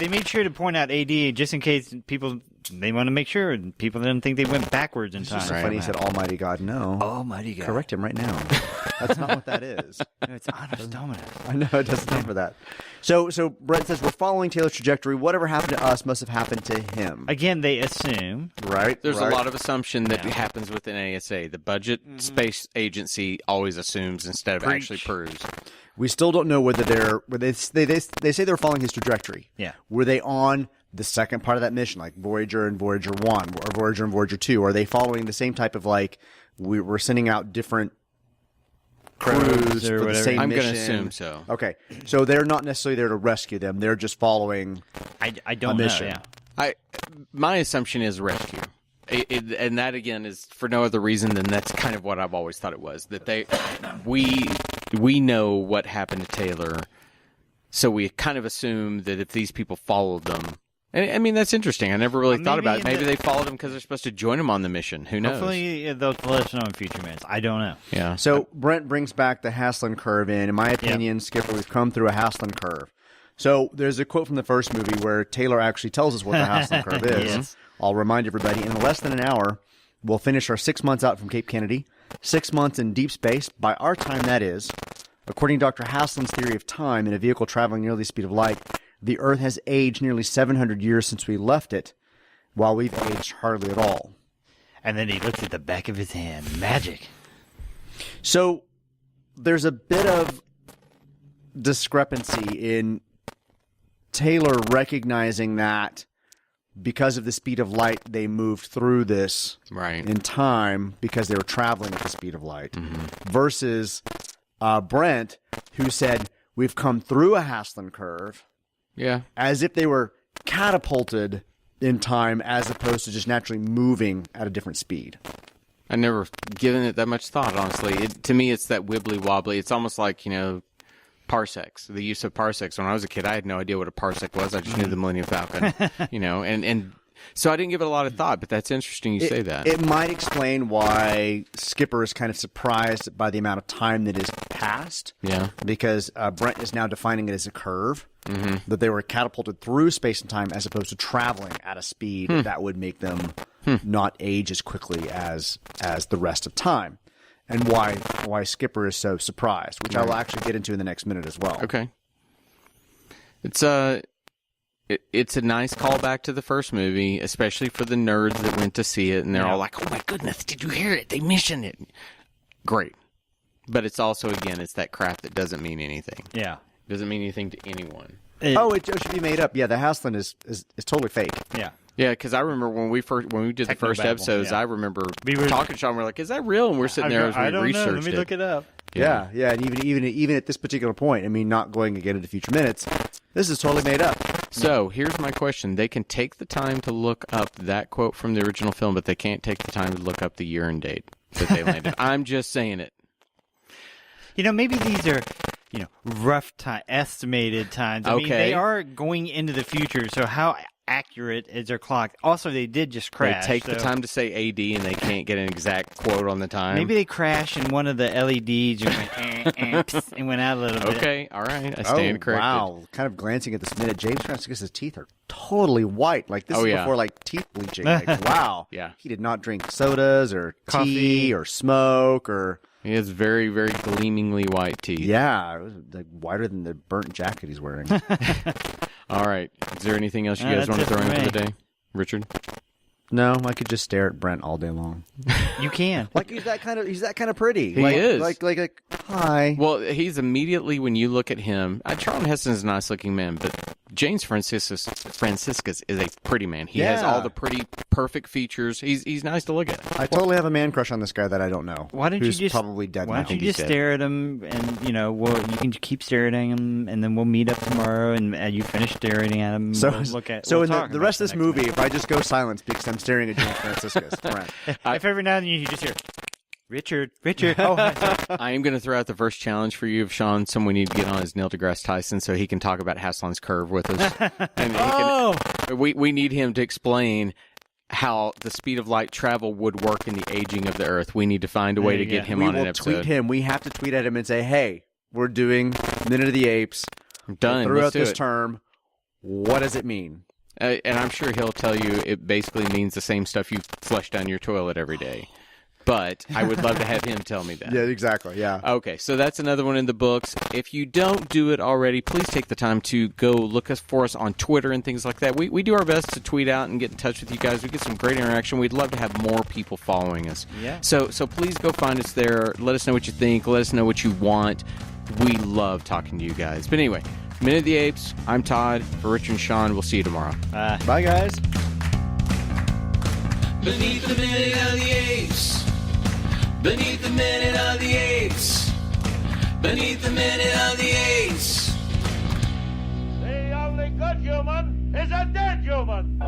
they made sure to point out AD just in case they want to make sure people didn't think they went backwards in time. It's so funny he said Almighty God. No. Almighty God. Correct him right now. That's not what that is. No, it's Honest Dominus. I know, it doesn't stand for that. So Brent says, we're following Taylor's trajectory. Whatever happened to us must have happened to him. Again, they assume. Right. There's a lot of assumption that happens within ASA. The budget space agency always assumes instead of actually proves. We still don't know whether they say they're following his trajectory. Yeah. Were they on the second part of that mission, like Voyager and Voyager 1, or Voyager and Voyager 2? Are they following the same type of, like, we're sending out different crews for the same mission? I'm going to assume so. Okay. So they're not necessarily there to rescue them. They're just following I don't know. mission. Yeah. My assumption is rescue. And that, again, is for no other reason than that's kind of what I've always thought it was. That we know what happened to Taylor, so we kind of assume that if these people followed them... And, I mean, that's interesting. I never really thought about it. Maybe they followed him because they're supposed to join him on the mission. Who knows? Hopefully they'll let us know in future minutes. I don't know. Yeah. So Brent brings back the Haslund curve in my opinion, Skipper, we've come through a Haslund curve. So there's a quote from the first movie where Taylor actually tells us what the Haslund curve is. Yes. I'll remind everybody, in less than an hour, we'll finish our 6 months out from Cape Kennedy, 6 months in deep space. By our time, that is, according to Dr. Haslund's theory of time, in a vehicle traveling nearly the speed of light, the Earth has aged nearly 700 years since we left it, while we've aged hardly at all. And then he looks at the back of his hand. Magic. So there's a bit of discrepancy in Taylor recognizing that because of the speed of light, they moved through this in time because they were traveling at the speed of light, versus Brent, who said, we've come through a Haslund curve. Yeah. As if they were catapulted in time as opposed to just naturally moving at a different speed. I never given it that much thought, honestly. To me, it's that wibbly wobbly. It's almost like, parsecs, the use of parsecs. When I was a kid, I had no idea what a parsec was. I just knew the Millennium Falcon, and so I didn't give it a lot of thought, but that's interesting you say that. It might explain why Skipper is kind of surprised by the amount of time that is passed. Yeah. Because Brent is now defining it as a curve, that they were catapulted through space and time as opposed to traveling at a speed that would make them not age as quickly as the rest of time. And why Skipper is so surprised, which I will actually get into in the next minute as well. Okay. It's a nice callback to the first movie, especially for the nerds that went to see it, and they're all like, oh my goodness, did you hear it? They mentioned it. Great. But it's also, again, it's that crap that doesn't mean anything. Yeah. Doesn't mean anything to anyone. It should be made up. Yeah, the Haslund is totally fake. Yeah. Yeah, because I remember when we did the first episodes, I remember talking to Sean. We're like, "Is that real?" And we're sitting there as we researched it. Let me look it up. Yeah, and even at this particular point, I mean, not going again into future minutes, this is totally made up. So here's my question: they can take the time to look up that quote from the original film, but they can't take the time to look up the year and date that they landed. I'm just saying it. Maybe these are, rough estimated times. I mean, they are going into the future, so how accurate is their clock? Also, they did just crash. They take the time to say AD, and they can't get an exact quote on the time. Maybe they crashed, and one of the LEDs and went out a little bit. Okay, all right. I stand corrected. Wow. Kind of glancing at this minute, James Franciscus' teeth are totally white. Like, this is before, like, teeth bleaching. Like, wow. Yeah. He did not drink sodas or tea or smoke or... He has very, very gleamingly white teeth. Yeah, it was like whiter than the burnt jacket he's wearing. All right. Is there anything else you guys want to throw in for the day? Richard? No, I could just stare at Brent all day long. You can. Like, he's that kind of pretty. He is. Like, hi. Well, he's immediately, when you look at him, Charlton Heston is a nice-looking man, but James Franciscus is a pretty man. He has all the pretty, perfect features. He's nice to look at. I totally have a man crush on this guy that I don't know. Why don't you just probably dead now. Why don't you just stare at him, and you can keep staring at him, and then we'll meet up tomorrow, and you finish staring at him. So, we'll look at. So we'll in the rest of this movie, if I just go silent because I'm staring at James Franciscus, Brent. If every now and then you just hear, Richard. Oh, I am going to throw out the first challenge for you, Sean. Someone need to get on his Neil deGrasse Tyson so he can talk about Haslund's curve with us. And we need him to explain how the speed of light travel would work in the aging of the Earth. We need to find a way to get him on an episode. We will tweet him. We have to tweet at him and say, hey, we're doing Minute of the Apes. Done. Throughout this term. What does it mean? And I'm sure he'll tell you it basically means the same stuff you flush down your toilet every day. But I would love to have him tell me that. Yeah, exactly. Yeah. Okay, so that's another one in the books. If you don't do it already, please take the time to go look for us on Twitter and things like that. We do our best to tweet out and get in touch with you guys. We get some great interaction. We'd love to have more people following us. Yeah. So please go find us there. Let us know what you think. Let us know what you want. We love talking to you guys. But anyway, Minute of the Apes. I'm Todd. For Richard and Sean, we'll see you tomorrow. Bye, guys. Beneath the Minute of the Apes. Beneath the Minute of the Apes. Beneath the Minute of the Apes. The only good human is a dead human.